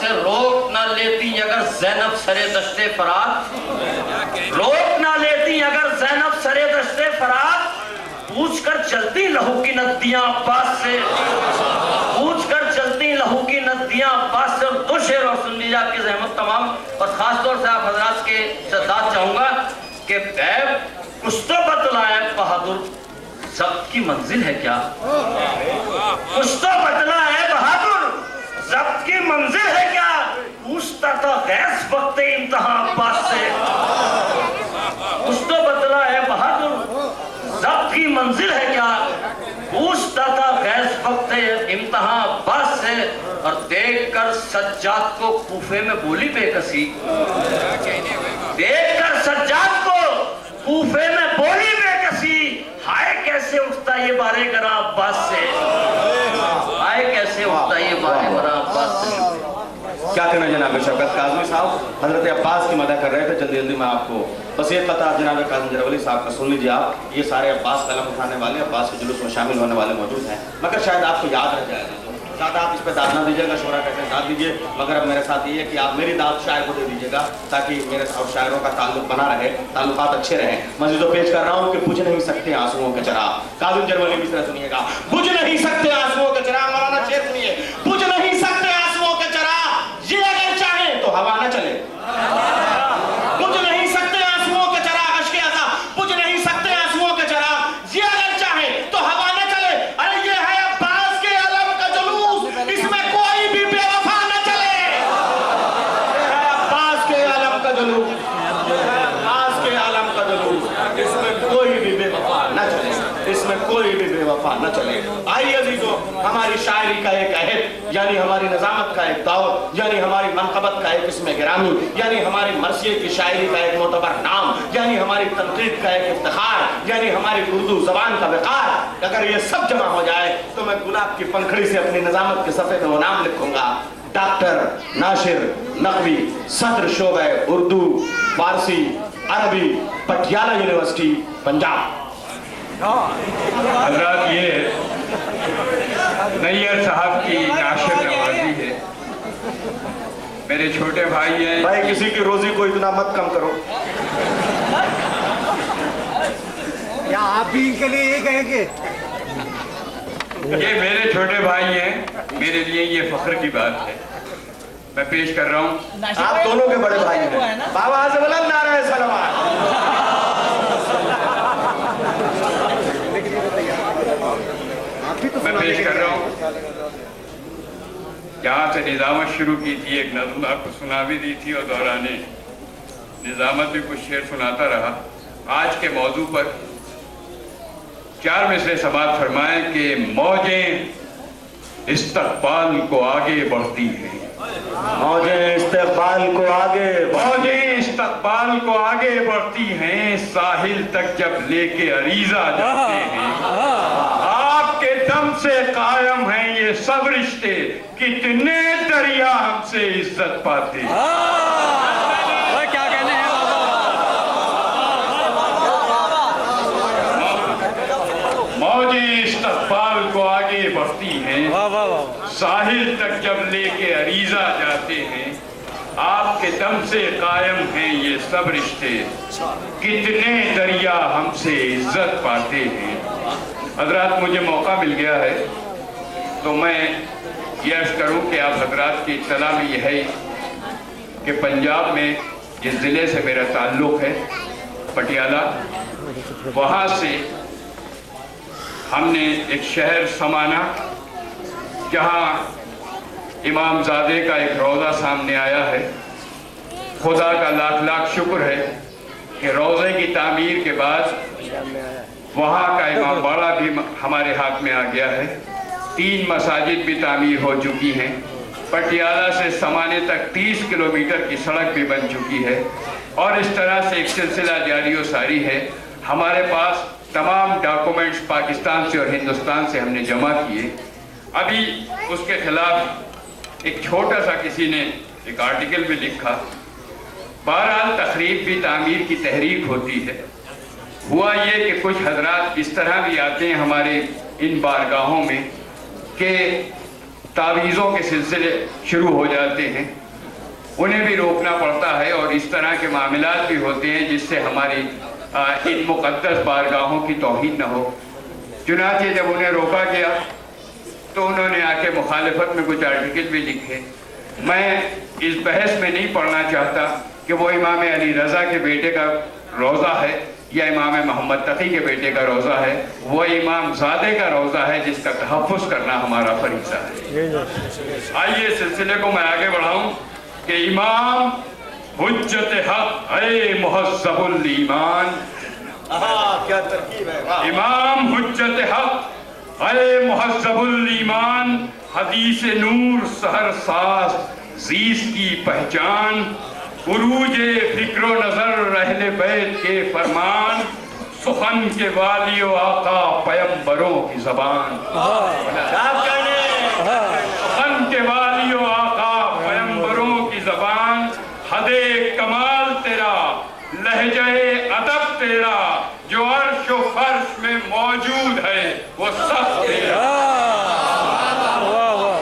से रोक ना लेती अगर ज़ैनब सरे दश्ते फरात, रोक ना लेती अगर ज़ैनब सरे दश्ते फरात, पूछ कर चलती लहू की नदियां अब्बास से, पूछ कर चलती लहू की नदियां अब्बास से। और दो शेर और सुन लीजिए आपकी ज़हमत तमाम, और खास तौर से आप हजरात के सदात चाहूंगा कि कुछ तो बतलाए बहादुर ज़ब्त की मंजिल है क्या, कुछ तो बतला है बहादुर ज़ब्त की मंजिल है क्या, पूछता था गैस वक्त इम्तिहान अब्बास से, कुछ तो बतला है बहादुर ज़ब्त की मंजिल है क्या, पूछता था गैस वक्त इम्तिहान अब्बास से। और देख कर सज्जाद को कूफे में बोली बेकसी, देख कर सज्जाद को कूफे में बोली बेकसी, हाय कैसे उठता ये बारे गरा अब्बास से, हाय कैसे उठता ये बारे गरा अब्बास से। क्या कहना जनाब शौकत काज़मी साहब, हजरत अब्बास की मदद कर रहे थे। जल्दी जल्दी मैं आपको बस ये पता जनाब काज़म जरवली साहब का सुन लीजिए आप। ये सारे अब्बास कलम उठाने वाले, अब्बास के जुलूस में शामिल होने वाले मौजूद हैं, मगर शायद आपको याद रह जाएगा। ज़्यादा आप इस पर दाद ना दीजिएगा, शोरा कहते हैं दाद दीजिए, मगर अब मेरे साथ ये है कि आप मेरी दाद शायर को दे दीजिएगा ताकि मेरे और शायरों का ताल्लुक बना रहे, ताल्लुकात अच्छे रहें। मज़ीद तो पेश कर रहा हूँ कि बुझ नहीं सकते आंसुओं के चिराग। काज़म जरवली भी तरह सुनिएगा, बुझ नहीं सकते आंसुओं के चिराग। मौलाना शेर सुनिए, बुझ नहीं सकते आंसुओं के चिराग, ये अगर चाहे तो हवा न चले, बुझ नहीं सकते आंसुओं के चिराग, अश्के अज़ा बुझ नहीं सकते आंसुओं के चिराग, ये अगर चाहे तो हवा न चले। अरे ये है अब्बास के अलम का जुलूस, इसमें कोई भी बेवफा न चले, अब्बास के अलम का जुलूस, अब्बास के अलम का जुलूस, इसमें कोई भी बेवफा न चले, इसमें कोई भी बेवफा न चले। आइए अजीजों, हमारी शायरी का एक अहद, यानी हमारी नज़ामत का एक दौर, यानी हमारी मनक़बत का एक इसमें गिरामी, यानी हमारी मरसिए की शायरी का एक मोतबर नाम, यानी हमारी तनक़ीद का एक इफ्तिखार, यानी हमारी उर्दू ज़बान का वक़ार, अगर ये सब जमा हो जाए तो मैं गुलाब की पंखड़ी से अपनी नज़ामत के सफ़े पे वो नाम लिखूंगा, डॉक्टर नासिर नक़वी, सदर शोबे उर्दू फारसी अरबी, पटियाला यूनिवर्सिटी पंजाब। हज़रात, ये नैयर साहब की नाशिर नवाजी है, मेरे छोटे भाई हैं। भाई किसी की रोजी को इतना मत कम करो। क्या आप भी इनके लिए ये कहेंगे? ये मेरे छोटे भाई हैं, मेरे लिए ये फख्र की बात है। मैं पेश कर रहा हूँ, आप दोनों के बड़े भाई हैं। बाबा से बुलंद नारा सलावत। मैं पेश कर रहा हूँ, जहाँ से निज़ामत शुरू की थी, एक नज़्म आपको सुना भी दी थी और दौराने निज़ामत भी कुछ शेर सुनाता रहा। आज के मौजू पर 4 मिसरे समाअत फरमाएं कि मौजें इस्तक़बाल को आगे बढ़ती हैं, मौजें इस्तक़बाल को आगे, मौजें इस्तक़बाल को आगे बढ़ती हैं, साहिल तक जब लेके अरीज़ा जाते हैं, आपके दम से कायम हैं ये सब रिश्ते, कितने दरिया हमसे इज्जत पाते हैं। क्या कहने हैं मौजें इस्तक़बाल को आगे बढ़ती हैं, साहिल तक जब लेके अरीज़ा जाते हैं, आपके दम से कायम हैं ये सब रिश्ते, कितने दरिया हमसे इज्जत पाते हैं। हजरात, मुझे मौका मिल गया है तो मैं ये अर्ज़ करूँ कि आप हजरात की इत्तला में यह है कि पंजाब में जिस ज़िले से मेरा ताल्लुक़ है, पटियाला, वहाँ से हमने एक शहर समाना जहाँ इमामज़ादे का एक रोज़ा सामने आया है। खुदा का लाख लाख शुक्र है कि रोज़े की तामीर के बाद वहाँ का इमाम बाड़ा भी हमारे हाथ में आ गया है। 3 मसाजिद भी तामीर हो चुकी हैं। पटियाला से समाने तक 30 किलोमीटर की सड़क भी बन चुकी है और इस तरह से एक सिलसिला जारी व सारी है। हमारे पास तमाम डॉक्यूमेंट्स पाकिस्तान से और हिंदुस्तान से हमने जमा किए। अभी उसके खिलाफ एक छोटा सा किसी ने एक आर्टिकल भी लिखा। बहरहाल तकरीब भी तामीर की तहरीक होती है। हुआ ये कि कुछ हजरात इस तरह भी आते हैं हमारे इन बारगाहों में कि तावीज़ों के सिलसिले शुरू हो जाते हैं, उन्हें भी रोकना पड़ता है और इस तरह के मामलात भी होते हैं जिससे हमारी इन मुक़द्दस बारगाहों की तौहीन न हो। चुनांचे जब उन्हें रोका गया तो उन्होंने आके मुखालिफत में कुछ आर्टिकल भी लिखे। मैं इस बहस में नहीं पढ़ना चाहता कि वो इमाम अली रज़ा के बेटे का रोज़ा है या इमाम मोहम्मद तकी के बेटे का रोज़ा है, वो इमाम ज़ादे का रोज़ा है जिसका तहफ़्फ़ुज़ करना हमारा फरीज़ा है। आइए सिलसिले को मैं आगे बढ़ाऊं कि इमाम हुज्जत हक़ ऐ मुहज़्ज़बुल ईमान, क्या तरकीब है, वाह। इमाम हुज्जत हक़ ऐ मुहज़्ज़बुल ईमान, हदीस नूर सहर सास ज़ीस की पहचान, उरूजे फिक्रो नजर अहले बैत के फरमान, सुखन के वालियो आका पैगंबरों की ज़बान, सुखन के वालियो आका पैगंबरों की ज़बान, हदे कमाल तेरा लहजे अदब तेरा, जो अर्श व फर्श में मौजूद है वो सब तेरा,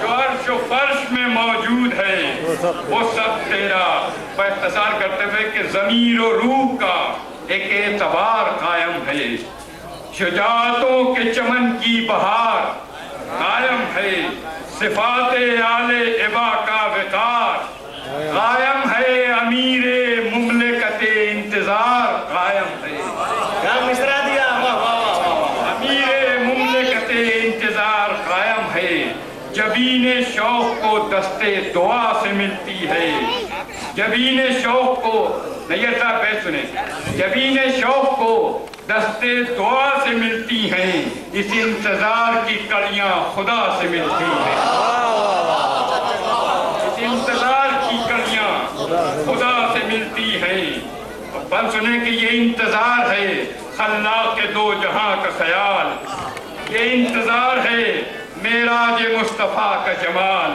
जो अर्श व फर्श में मौजूद है वो सब तेरा। इख्तिसार करते हुए कि ज़मीर और रूह का एक एतबार कायम है, शुजाअतों के चमन की बहार कायम है, सिफाते आले इबा का विकार कायम है, अमीरे मुमलिकते इंतजार कायम है, क्या मिसरा दिया, वाह वाह वाह। अमीरे मुमलिकते इंतजार कायम है, जबीने शौक को दस्ते दुआ से मिलती है, जबीने शौक को नैयर साहब बैठ सुने, जबीने शौक को दस्ते दुआ से मिलती हैं, इस इंतजार की कड़ियां खुदा से मिलती हैं, इस इंतजार की कड़ियां खुदा से मिलती हैं। बल सुने कि ये इंतजार है खल्लाक के दो जहां का ख्याल, ये इंतजार है मेराज मुस्तफ़ा का जमाल,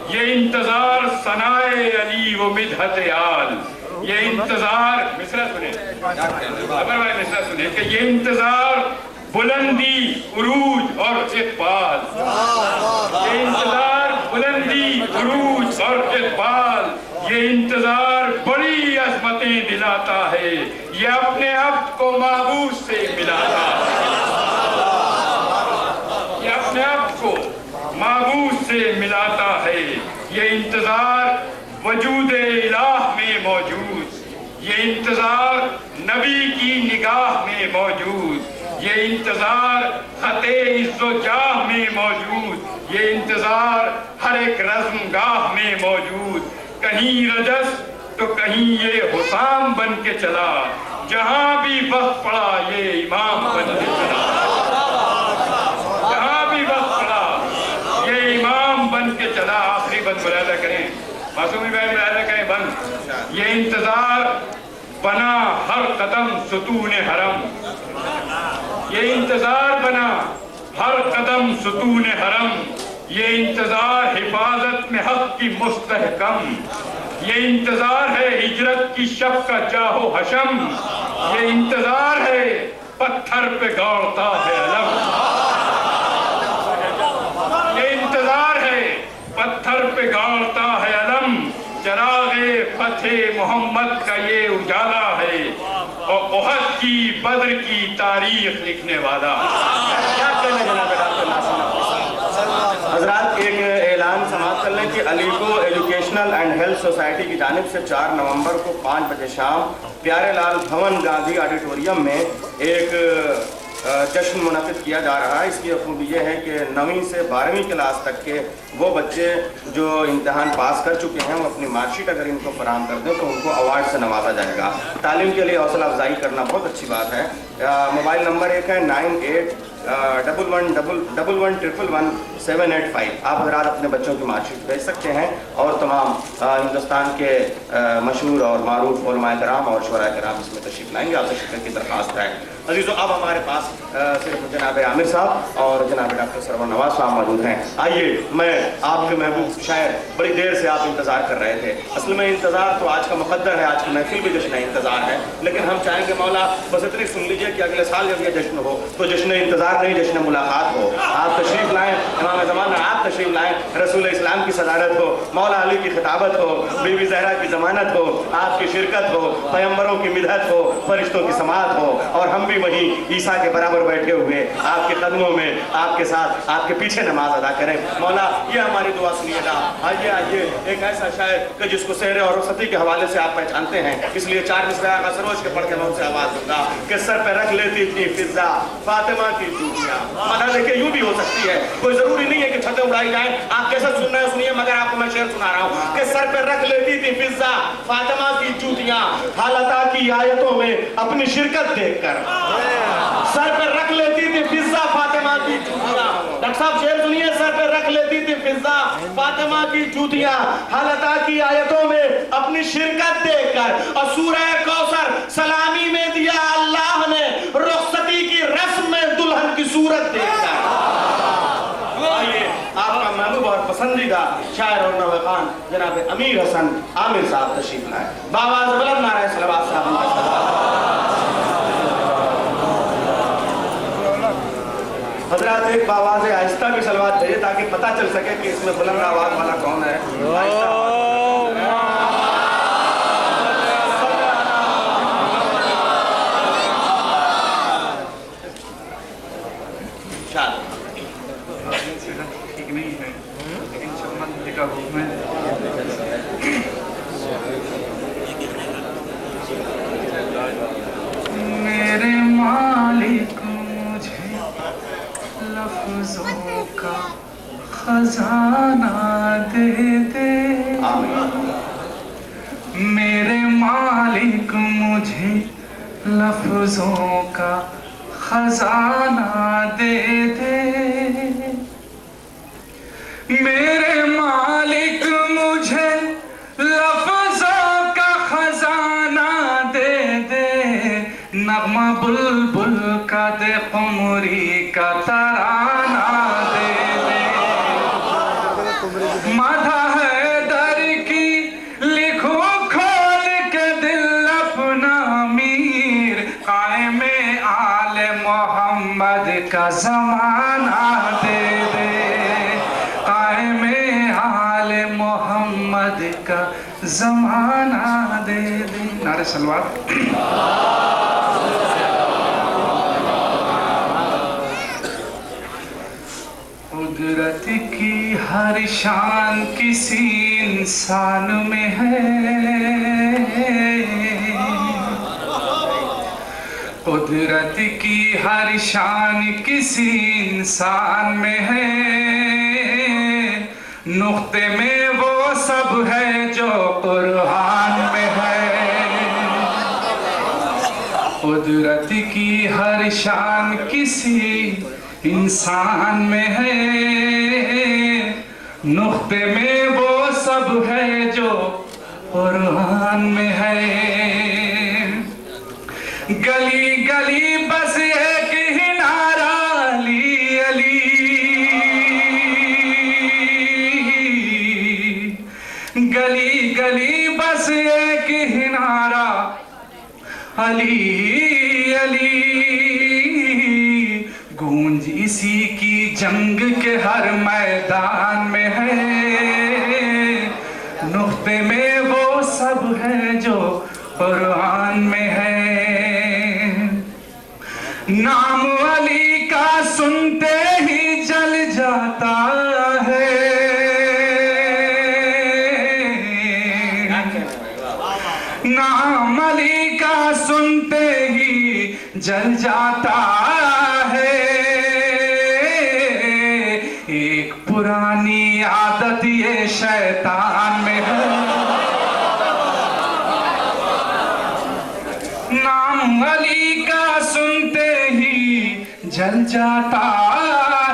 ये इंतजार सनाए अली व मिदहत आल, ये इंतजार मिसरा सुने, अबर भाई मिसरा सुने कि ये इंतजार बुलंदी उरूज और इक़बाल, ये इंतजार बुलंदी उरूज और इक़बाल, ये इंतजार बड़ी अज़मतें दिलाता है, ये अपने अब्द को महबूब से मिलाता है, ये अपने अब्द को महबूब से मिलाता है, ये इंतजार वजूद इलाह में मौजूद, ये इंतजार नबी की निगाह में मौजूद, ये इंतजार खते इज़्ज़ो जाह में मौजूद, ये इंतजार हर एक रज़्मगाह में मौजूद, कहीं रजस तो कहीं ये हुसाम बन के चला, जहां भी वक्त पड़ा ये इमाम बन के चला, जहां भी वक्त पड़ा ये इमाम बन के चला। आखिरी बंद मुलाहिजा करें, मासूमी भाई मुलाहिजा करें बंद। ये इंतजार बना हर कदम सुतून हरम, ये इंतजार बना हर कदम सुतून हरम, ये इंतजार हिफाजत में हक की मुस्तहकम, ये इंतजार है हिजरत की शब का जाहो हशम, ये इंतजार है पत्थर पे गौरता है अलम, ये इंतजार है पत्थर पे गौरता है अलम, चरागे फतेह मोहम्मद का ये उजाला है और ओहद की बद्र की तारीख लिखने वाला। क्या कहना जनाब डॉक्टर नासिर नकवी? हजरात एक ऐलान समाप्त कर लें कि अलीगो एजुकेशनल एंड हेल्थ सोसाइटी की जानिब से 4 नवंबर को 5 बजे शाम प्यारे लाल भवन गांधी ऑडिटोरियम में एक जश्न मुनक़िद किया जा रहा है। इसकी खूबी ये है कि 9वीं से 12वीं क्लास तक के वो बच्चे जो इम्तहान पास कर चुके हैं वो अपनी मार्कशीट अगर इनको फराहम कर दें तो उनको अवार्ड से नवाजा जाएगा। तालीम के लिए हौसला अफजाई करना बहुत अच्छी बात है। मोबाइल नंबर एक है 9811111785। आप हज़रात अपने बच्चों की मार्कशीट भेज सकते हैं और तमाम हिंदुस्तान के मशहूर और मारूफ उलमाए कराम और शुरा कराम इसमें तशरीफ़ लाएंगे। आपसे शुक्र की दरख्वास्त है। अजीज़ों, अब हमारे पास सिर्फ जनाब आमिर साहब और जनाब डॉक्टर सरवर नवाज साहब मौजूद हैं। आइए, मैं आपके महबूब शायर बड़ी देर से आप इंतज़ार कर रहे थे। असल में इंतज़ार तो आज का मुक़द्दर है, आज की महफिल भी जश्न इंतज़ार है, लेकिन हम चाहेंगे मौला बस इतनी सुन लीजिए कि अगले साल जब यह जश्न हो तो जश्न इंतज़ार नहीं, जश्न मुलाकात हो। आप तशरीफ़ लाएँ। इमाम ज़माना आप तशरीफ लाएं, रसूल इस्लाम की सदारत हो, मौला अली की खिताबत हो, बीबी ज़हरा की ज़मानत हो, आपकी शिरकत हो, पैगंबरों की मिदहत हो, फरिश्तों की समाअत हो, और हम भी वहीं ईसा के बराबर बैठे हुए आपके कदमों में आपके साथ आपके पीछे नमाज अदा करें। मौला ये हमारी दुआ सुनिएगा। आइए आइए, एक ऐसा शायर कि जिसको शेर और रुखसती के हवाले से आप पहचानते हैं, इसलिए 4 मिसरा का सरोज के पढ़ के मैं उनसे आवाज़ दूंगा कि सर पे रख लेती थी फिजा फातिमा की जूतियाँ। मतलब देखिए यूं भी हो सकती है, कोई जरूरी नहीं है कि छतें उड़ाई जाएं। आप कैसे सुन रहे हैं सुनिए, मगर आपको मैं शेर सुना रहा हूँ कि सर पे रख लेती थी फिजा फातिमा की जूतियाँ, हालता की आयतों में अपनी शिरकत देखकर। सर पे रख लेती थी फिजा फातिमा की जूतियाँ। डॉक्टर साहब शेर सुनिए, सर पे रख लेती थी फिजा फातिमा की जूतियाँ, हालता की आयतों में अपनी शिरकत देखकर। और सूरह कौसर सलामी में दिया अल्लाह ने, रुखसती की रस्म में दुल्हन की सूरत देखकर। आइए आपका महबूब और पसंदीदा शायर और नवाखान जनाब अमीर हसन आमिर साहब तशरीफ लाए। बाबा बुलंद नारे सलवात साहब। हजरात एक आवाज़ आहिस्ता भी सलवात भेजे ताकि पता चल सके कि इसमें बुलंद आवाज वाला कौन है। ठीक नहीं है, लेकिन शर्मिंदगी का हुक्म है। मेरे मालिक मुझे लफ्जों का खजाना दे दे, मेरे मालिक मुझे लफ्जों का खजाना दे दे, मेरे मालिक मुझे लफ्जों का खजाना दे दे, नगमा बुलबुल का दे, कुमरी का तराना दे दे, माथा है दर की लिखो खोल के दिल अपना मीर, कायमे आले मोहम्मद का जमाना दे दे, कायमे आले मोहम्मद का जमाना दे दे। नारे सलवात। कुदरत की हर शान किसी इंसान में है, कुदरत की हर शान किसी इंसान में है, नुक्ते में वो सब है जो कुरान में है, कुदरत की हर शान किसी इंसान में है, नुक्ते में वो सब है जो कुरान में है, गली गली बस एक ही नारा अली अली, गली गली बस एक ही नारा अली अली, गूंज इसी की जंग के हर मैदान में है, नुक्ते में वो सब है जो कुरान में है, नाम अली का सुनते ही जल जाता है, नाम अली का सुनते ही जल जाता है, एक पुरानी आदत ये शैतान में है, नाम अली का सुनते ही जल जाता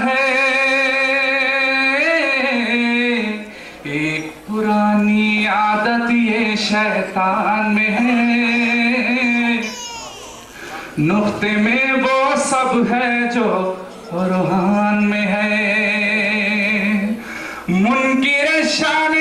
है, एक पुरानी आदत ये शैतान में है, नुक्ते में वो सब है जो कुरान में है, मुनकिर शान